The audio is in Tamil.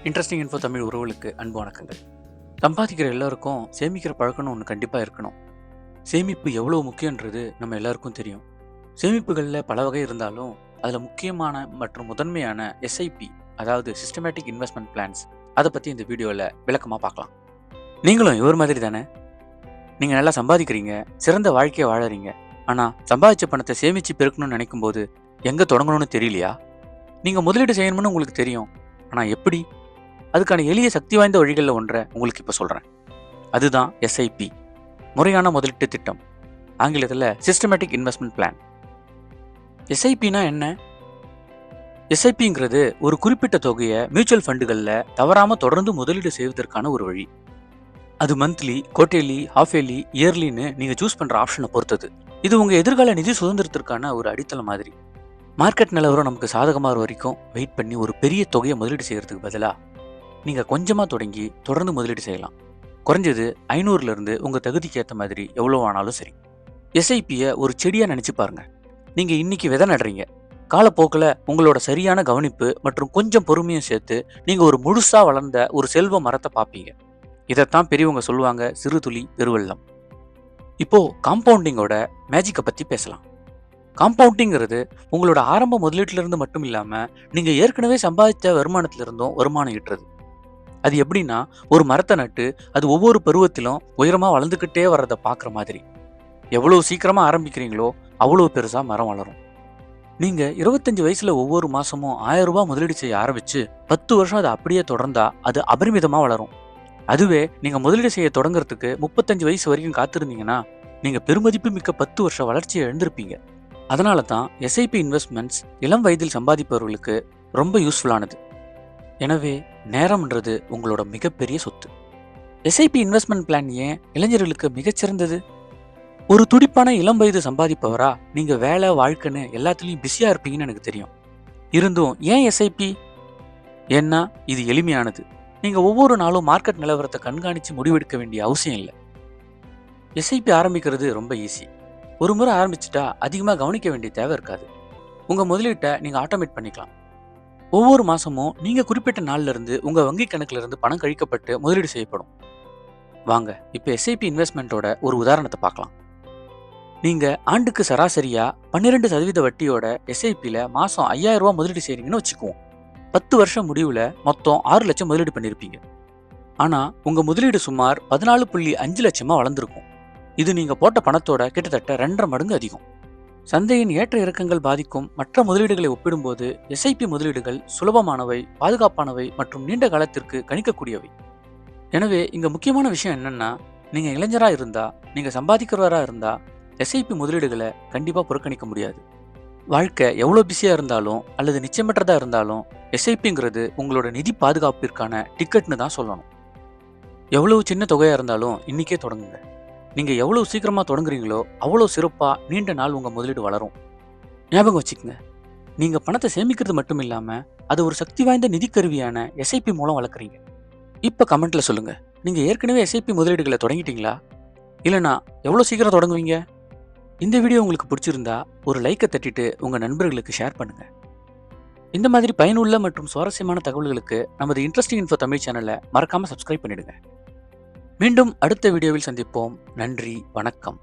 இன்ட்ரெஸ்டிங் இன்ஃபோ தமிழ் உறவுகளுக்கு அன்பு வணக்கங்கள். சம்பாதிக்கிற எல்லாருக்கும் சேமிக்கிற பழக்கம்னு ஒன்று கண்டிப்பாக இருக்கணும். சேமிப்பு எவ்வளோ முக்கியன்றது நம்ம எல்லாருக்கும் தெரியும். சேமிப்புகளில் பல வகை இருந்தாலும் அதில் முக்கியமான மற்றும் முதன்மையான எஸ்ஐபி, அதாவது சிஸ்டமேட்டிக் இன்வெஸ்ட்மெண்ட் பிளான்ஸ், அதை பற்றி இந்த வீடியோவில் விளக்கமாக பார்க்கலாம். நீங்களும் இவர் மாதிரி தானே? நீங்கள் நல்லா சம்பாதிக்கிறீங்க, சிறந்த வாழ்க்கையை வாழறீங்க. ஆனால் சம்பாதிச்ச பணத்தை சேமித்து பெருக்கணும்னு நினைக்கும் போது எங்கே தொடங்கணும்னு தெரியலையா? நீங்கள் முதலீடு செய்யணும்னு உங்களுக்கு தெரியும், ஆனால் எப்படி? அதுக்கான எளிய சக்தி வாய்ந்த வழிகளில் ஒன்றை உங்களுக்கு இப்போ சொல்கிறேன். அதுதான் எஸ்ஐபி, முறையான முதலீட்டு திட்டம், ஆங்கிலத்தில் சிஸ்டமேட்டிக் இன்வெஸ்ட்மெண்ட் பிளான். எஸ்ஐபினா என்ன? எஸ்ஐபிங்கிறது ஒரு குறிப்பிட்ட தொகையை மியூச்சுவல் ஃபண்டுகளில் தவறாமல் தொடர்ந்து முதலீடு செய்வதற்கான ஒரு வழி. அது மந்த்லி, குவார்டர்லி, ஹாஃப் இயர்லி, இயர்லின்னு நீங்கள் சூஸ் பண்ணுற ஆப்ஷனை பொறுத்தது. இது உங்கள் எதிர்கால நிதி சுதந்திரத்திற்கான ஒரு அடித்தளம் மாதிரி. மார்க்கெட் நிலவரம் நமக்கு சாதகமாக வரைக்கும் வெயிட் பண்ணி ஒரு பெரிய தொகையை முதலீடு செய்கிறதுக்கு பதிலாக நீங்கள் கொஞ்சமாக தொடங்கி தொடர்ந்து முதலீடு செய்யலாம். குறைஞ்சது 500லேருந்து உங்கள் தகுதிக்கு ஏற்ற மாதிரி எவ்வளோ ஆனாலும் சரி. எஸ்ஐபியை ஒரு செடியாக நினச்சி பாருங்க. நீங்கள் இன்னைக்கு விதை நடுறீங்க. காலப்போக்கில் உங்களோட சரியான கவனிப்பு மற்றும் கொஞ்சம் பொறுமையும் சேர்த்து நீங்கள் ஒரு முழுசாக வளர்ந்த ஒரு செல்வ மரத்தை பார்ப்பீங்க. இதைத்தான் பெரியவங்க சொல்லுவாங்க, சிறு துளி பெருவெள்ளம். இப்போ காம்பவுண்டிங்கோட மேஜிக்கை பற்றி பேசலாம். காம்பவுண்டிங்கிறது உங்களோட ஆரம்ப முதலீட்டிலிருந்து மட்டும் இல்லாமல் நீங்கள் ஏற்கனவே சம்பாதித்த வருமானத்திலிருந்தும் வருமானம் ஈட்டுறது. அது எப்படின்னா, ஒரு மரத்தை நட்டு அது ஒவ்வொரு பருவத்திலும் உயரமாக வளர்ந்துக்கிட்டே வர்றதை பார்க்குற மாதிரி. எவ்வளோ சீக்கிரமாக ஆரம்பிக்கிறீங்களோ அவ்வளோ பெருசாக மரம் வளரும். நீங்கள் 25 வயசில் ஒவ்வொரு மாதமும் 1000 ரூபாய் முதலீடு செய்ய ஆரம்பித்து 10 வருஷம் அதை அப்படியே தொடர்ந்தா அது அபரிமிதமாக வளரும். அதுவே நீங்கள் முதலீடு செய்ய தொடங்குறதுக்கு 35 வயசு வரைக்கும் காத்திருந்தீங்கன்னா நீங்கள் பெருமதிப்பு மிக்க 10 வருஷம் வளர்ச்சியை எழுந்திருப்பீங்க. அதனால தான் எஸ்ஐபி இன்வெஸ்ட்மெண்ட்ஸ் இளம் வயதில் சம்பாதிப்பவர்களுக்கு ரொம்ப யூஸ்ஃபுல்லானது. எனவே நேரம்ன்றது உங்களோட மிகப்பெரிய சொத்து. எஸ்ஐபி இன்வெஸ்ட்மெண்ட் பிளான் ஏன் இளைஞர்களுக்கு மிகச்சிறந்தது? ஒரு துடிப்பான இளம் வயது சம்பாதிப்பவரா நீங்கள் வேலை, வாழ்க்கைன்னு எல்லாத்துலேயும் பிஸியாக இருப்பீங்கன்னு எனக்கு தெரியும். இருந்தும் ஏன் எஸ்ஐபி? ஏன்னா இது எளிமையானது. நீங்கள் ஒவ்வொரு நாளும் மார்க்கெட் நிலவரத்தை கண்காணித்து முடிவெடுக்க வேண்டிய அவசியம் இல்லை. எஸ்ஐபி ஆரம்பிக்கிறது ரொம்ப ஈஸி. ஒரு முறை ஆரம்பிச்சுட்டா அதிகமாக கவனிக்க வேண்டிய தேவை இருக்காது. உங்கள் முதலீட்டை நீங்கள் ஆட்டோமேட் பண்ணிக்கலாம். ஒவ்வொரு மாதமும் நீங்கள் குறிப்பிட்ட நாள்லேருந்து உங்கள் வங்கி கணக்கிலிருந்து பணம் கழிக்கப்பட்டு முதலீடு செய்யப்படும். வாங்க இப்போ எஸ்ஐபி இன்வெஸ்ட்மெண்ட்டோட ஒரு உதாரணத்தை பார்க்கலாம். நீங்கள் ஆண்டுக்கு சராசரியாக 12% வட்டியோட எஸ்ஐபியில் மாதம் 5000 ரூபா முதலீடு செய்கிறீங்கன்னு வச்சுக்குவோம். 10 வருஷம் முடிவில் மொத்தம் 6 லட்சம் முதலீடு பண்ணியிருப்பீங்க. ஆனால் உங்கள் முதலீடு சுமார் 14.5 லட்சமாக வளர்ந்துருக்கும். இது நீங்கள் போட்ட பணத்தோட கிட்டத்தட்ட 2.5 மடங்கு அதிகம். சந்தையின் ஏற்ற இறக்கங்கள் பாதிக்கும் மற்ற முதலீடுகளை ஒப்பிடும்போது எஸ்ஐபி முதலீடுகள் சுலபமானவை, பாதுகாப்பானவை மற்றும் நீண்ட காலத்திற்கு கணிக்கக்கூடியவை. எனவே இங்கே முக்கியமான விஷயம் என்னன்னா, நீங்கள் இளைஞராக இருந்தால், நீங்கள் சம்பாதிக்கிறவராக இருந்தால் எஸ்ஐபி முதலீடுகளை கண்டிப்பாக புறக்கணிக்க முடியாது. வாழ்க்கை எவ்வளோ பிஸியாக இருந்தாலும் அல்லது நிச்சயமற்றதாக இருந்தாலும் எஸ்ஐபிங்கிறது உங்களோட நிதி பாதுகாப்பிற்கான டிக்கெட்னு தான் சொல்லணும். எவ்வளவு சின்ன தொகையாக இருந்தாலும் இன்றைக்கே தொடங்குங்க. நீங்கள் எவ்வளோ சீக்கிரமாக தொடங்குறீங்களோ அவ்வளோ சிறப்பாக நீண்ட நாள் உங்கள் முதலீடு வளரும். ஞாபகம் வச்சுக்கோங்க, நீங்கள் பணத்தை சேமிக்கிறது மட்டும் இல்லாமல் அது ஒரு சக்தி வாய்ந்த நிதி கருவியான எஸ்ஐபி மூலம் வளர்க்குறீங்க. இப்போ கமெண்ட்டில் சொல்லுங்கள், நீங்கள் ஏற்கனவே எஸ்ஐபி முதலீடுகளை தொடங்கிட்டீங்களா? இல்லைனா எவ்வளோ சீக்கிரம் தொடங்குவீங்க? இந்த வீடியோ உங்களுக்கு பிடிச்சிருந்தா ஒரு லைக்கை தட்டிட்டு உங்கள் நண்பர்களுக்கு ஷேர் பண்ணுங்கள். இந்த மாதிரி பயனுள்ள மற்றும் சுவாரஸ்யமான தகவல்களுக்கு நமது இன்ட்ரெஸ்டிங் இன்ஃபோ தமிழ் சேனலை மறக்காமல் சப்ஸ்கிரைப் பண்ணிடுங்க. மீண்டும் அடுத்த வீடியோவில் சந்திப்போம். நன்றி, வணக்கம்.